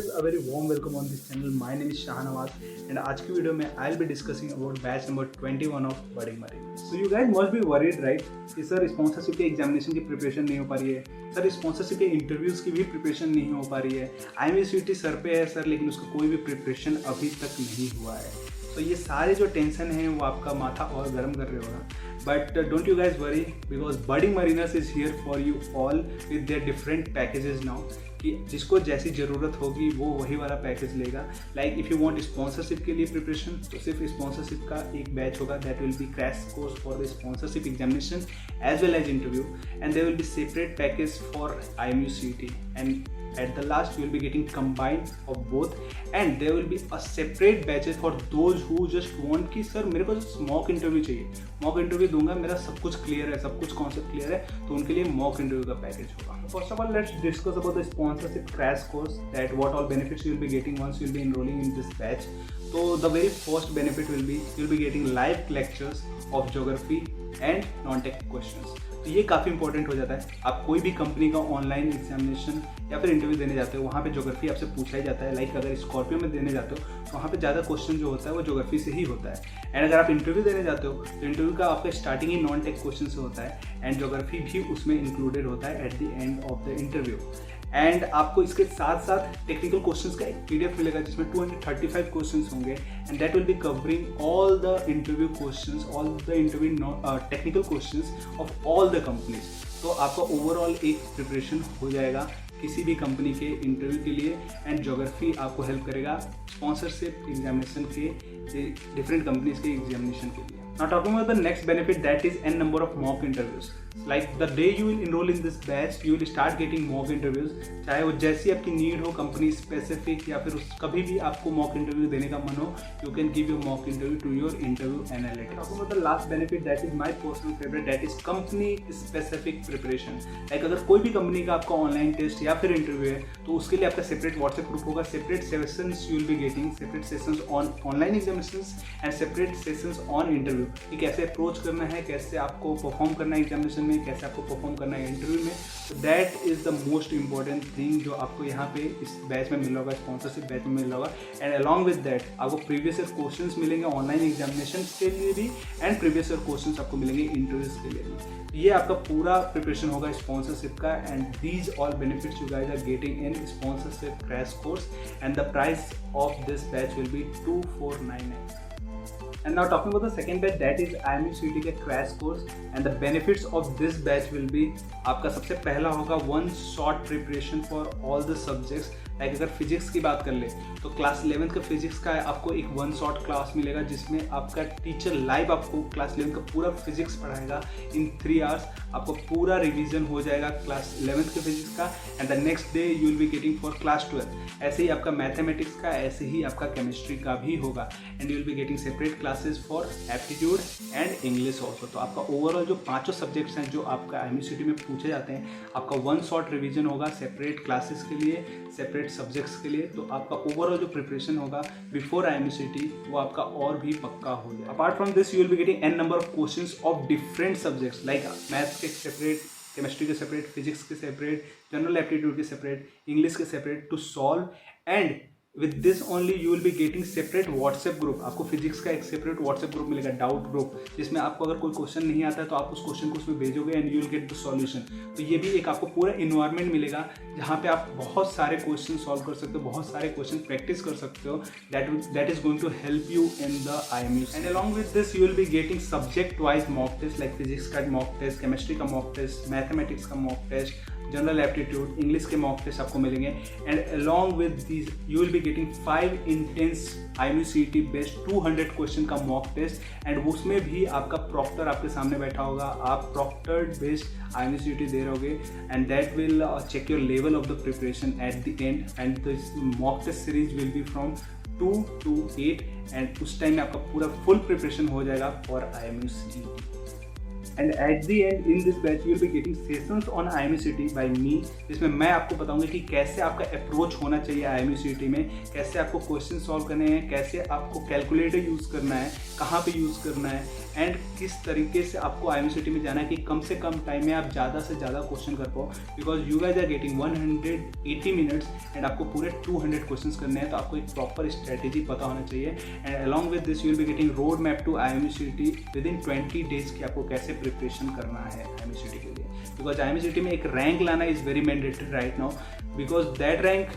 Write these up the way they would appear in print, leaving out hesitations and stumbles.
guys, a very warm welcome on this channel. My name is Shahan Awaz and आज की video में I'll be discussing about batch number 21 of Budding Marine. So you guys must be worried, right? कि sir sponsorship के examination की preparation नहीं हो पा रही है, सर स्पॉन्सरशिप के इंटरव्यूज की भी प्रिपरेशन नहीं हो पा रही है, IMCT सर पे है सर, लेकिन उसका कोई भी प्रिपरेशन अभी तक नहीं हुआ है. तो ये सारे जो टेंशन हैं वो आपका माथा और गर्म कर रहे होगा. But don't you guys worry because Budding Mariners is here for you all with their different packages now. कि जिसको जैसी ज़रूरत होगी वो वही वाला पैकेज लेगा. Like if you want sponsorship के लिए प्रिपरेशन तो सिर्फ स्पॉन्सरशिप का एक बैच होगा. That will be crash course for the sponsorship examination as well as interview and there will be separate package for IMUCT एंड at the last you will be getting combined of both and there will be a separate batches for those who just want कि sir मेरे को mock interview चाहिए, mock interview दूंगा, मेरा सब कुछ clear है, सब कुछ कॉन्सेप्ट क्लियर है, तो उनके लिए मॉक इंटरव्यू का पैकेज होगा. First of all let's discuss about the sponsorship crash course that what all benefits you will be getting once you will be enrolling in this batch. तो the very first benefit will be you will be getting live lectures of geography and non tech questions. तो ये काफ़ी important हो जाता है. आप कोई भी कंपनी का ऑनलाइन एग्जामिनेशन या फिर इंटरव्यू देने जाते हो, वहाँ पे ज्योग्राफी आपसे पूछा ही जाता है. लाइक अगर स्कॉर्पियो में देने जाते हो तो वहाँ पे ज़्यादा क्वेश्चन जो होता है वो ज्योग्राफी से ही होता है. एंड अगर आप इंटरव्यू देने जाते हो तो इंटरव्यू का आपका स्टार्टिंग ही नॉन टेक क्वेश्चन से होता है एंड ज्योग्राफी भी उसमें इंक्लूडेड होता है eight the end of the interview. And आपको इसके साथ साथ टेक्निकल क्वेश्चंस का एक PDF मिलेगा जिसमें 235 क्वेश्चंस होंगे and that will be covering all the interview questions, all the interview technical questions of all the companies. तो आपका ओवरऑल एक प्रिपरेशन हो जाएगा किसी भी कंपनी के इंटरव्यू के लिए एंड ज्योग्राफी आपको हेल्प करेगा स्पॉन्सरशिप एग्जामिनेशन के डिफरेंट कंपनीज के एग्जामिनेशन के लिए. Now talking about the next benefit, that is n number of mock interviews. Like the day you will enroll in this batch, you will start getting mock interviews. चाहे वो जैसी आपकी need हो, company specific या फिर कभी भी आपको मॉक इंटरव्यू देने का मन हो, you can give your mock interview to your interview analytics. Talking about the last benefit, that is my personal favorite, that is company specific preparation. Like अगर कोई भी कंपनी का आपका ऑनलाइन टेस्ट या फिर इंटरव्यू है तो उसके लिए आपका सेपरेट व्हाट्सएप ग्रुप होगा, separate sessions you will be getting, separate sessions on online examinations and separate sessions on interview कि कैसे अप्रोच करना है, कैसे आपको परफॉर्म करना है एग्जामिनेशन में, कैसे आपको परफॉर्म करना है इंटरव्यू में. तो that is the most important thing जो आपको यहाँ पे इस बैच में मिल रहा होगा, स्पॉन्सरशिप बैच में मिल रहा होगा. एंड अलॉन्ग विद दैट आपको प्रीवियस ईयर क्वेश्चंस मिलेंगे ऑनलाइन एग्जामिनेशन के लिए भी एंड प्रीवियस ईयर क्वेश्चंस आपको मिलेंगे इंटरव्यूज के लिए भी. ये आपका पूरा प्रिपरेशन होगा स्पॉन्सरशिप का and these all benefits you guys are getting in sponsorship crash course and the price of this batch will be 2499. And now talking about the second batch, that is IMUCT के crash course and the benefits of this batch will be आपका सबसे पहला होगा one shot preparation for all the subjects. Like अगर physics की बात कर ले तो क्लास 11th का फिजिक्स का आपको एक वन शॉट क्लास मिलेगा जिसमें आपका टीचर लाइव आपको क्लास 11 का पूरा फिजिक्स पढ़ाएगा इन 3 आवर्स. आपको पूरा रिवीजन हो जाएगा क्लास 11th के फिजिक्स का and the next day you will be getting for class 12. ऐसे ही आपका मैथमेटिक्स का, ऐसे ही आपका केमिस्ट्री का भी होगा and you will be getting separate classes for aptitude and English also. तो आपका ओवरऑल जो पाँचों सब्जेक्ट्स हैं जो आपका IMUCT में पूछे जाते हैं, आपका वन शॉट रिवीजन होगा सेपरेट क्लासेस के लिए, सेपरेट सब्जेक्ट्स के लिए. तो आपका ओवरऑल जो प्रिपरेशन होगा बिफोर IMUCT वो आपका और भी पक्का हो जाए. Apart from this you will be getting n number of questions of different subjects like maths के सेपरेट, केमिस्ट्री के सेपरेट, फिजिक्स के सेपरेट, जनरल एप्टीट्यूड के सेपरेट, इंग्लिश के separate to solve. And with this only you will be getting separate WhatsApp group. आपको physics का एक separate WhatsApp group मिलेगा, doubt group, जिसमें आपको अगर कोई क्वेश्चन नहीं आता है तो आप उस क्वेश्चन को उसमें भेजोगे and you will get the solution. तो ये भी एक आपको पूरा इन्वायरमेंट मिलेगा जहाँ पे आप बहुत सारे क्वेश्चन सॉल्व कर सकते हो, बहुत सारे क्वेश्चन प्रैक्टिस कर सकते हो. That is going to help you in the IMUCT. And along with this you will be getting subject wise mock test like physics का मॉक टेस्ट, केमिस्ट्री का मॉक टेस्ट, मैथमेटिक्स का mock test, general aptitude, English के mock test आपको मिलेंगे. And along with this you will be getting 5 intense IMUCT based 200 question का mock test एंड उसमें भी आपका प्रॉक्टर आपके सामने बैठा होगा. आप प्रॉक्टर्ड बेस्ड IMUCT दे रहोगे and that will check your level of the preparation at the end and this mock test series will be from 2 to 8 and उस टाइम में आपका पूरा फुल प्रिपरेशन हो जाएगा for IMUCT. And at the end in this batch you will be getting sessions on IMCT by me, जिसमें मैं आपको बताऊंगा कि कैसे आपका अप्रोच होना चाहिए IMCT में, कैसे आपको क्वेश्चन सॉल्व करने हैं, कैसे आपको कैलकुलेटर यूज़ करना है, कहाँ पे यूज़ करना है, एंड किस तरीके से आपको IMCT में जाना है कि कम से कम टाइम में आप ज़्यादा से ज़्यादा क्वेश्चन कर पाओ, because you guys are getting 180 minutes and आपको पूरे 200 क्वेश्चन करने हैं, तो आपको एक प्रॉपर स्ट्रेटेजी पता होना चाहिए। And along with this you will be getting road map to IMCT within 20 days कि आपको कैसे प्रिपरेशन करना है IMCT के लिए, बिकॉज IMCT में एक रैंक लाना is very mandatory right now, because that rank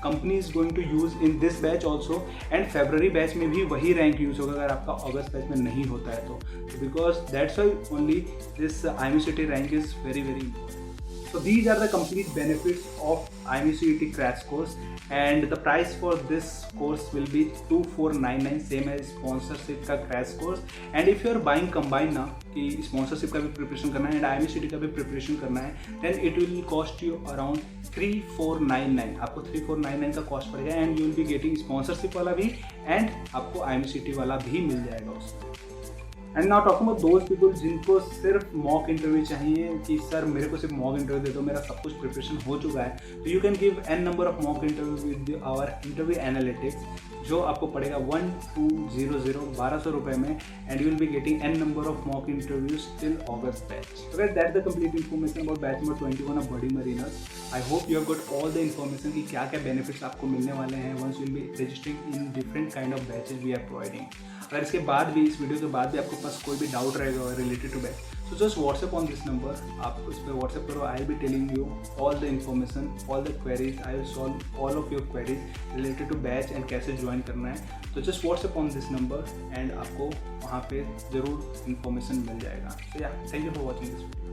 company is going to use in this batch also, and February batch में भी वही रैंक यूज़ होगा अगर आपका अगस्त बैच में नहीं होता है तो because that's why only this IMCT rank is very very important. So these are the complete benefits of IMCT crash course, and the price for this course will be 2499, same as sponsorship का crash course. And if you are buying combined ना कि sponsorship का भी preparation करना है and IMCT का भी preparation करना है, then it will cost you around 3499, आपको 3499 का कॉस्ट पड़ेगा, and you will be getting sponsorship वाला भी एंड आपको IMCT वाला भी मिल जाएगा उसमें। And now talking about those people जिनको सिर्फ मॉक इंटरव्यू चाहिए कि सर मेरे को सिर्फ मॉक इंटरव्यू दे दो, मेरा सब कुछ प्रिपरेशन हो चुका है, तो you can give n number of mock interview with our interview analytics, जो आपको पड़ेगा 1200 रुपये में, and you will be getting n number of mock interviews till August batch. So guys that's the complete information about batch number 21 of बड़ी Mariners. I hope you have got all the information कि क्या क्या benefits आपको मिलने वाले हैं once you will be registering in different kind of batches we are providing. अगर इसके बाद भी, इस वीडियो के बाद भी आपको पास कोई भी डाउट रहेगा related to batch, so just WhatsApp on this number, आप उस पर व्हाट्सएप करो, I will be telling you all the information, all the queries, I will solve all of your queries related to batch and कैसे join करना है। तो just WhatsApp on this number and आपको वहाँ पे ज़रूर इन्फॉर्मेशन मिल जाएगा। So yeah, thank you for watching this video.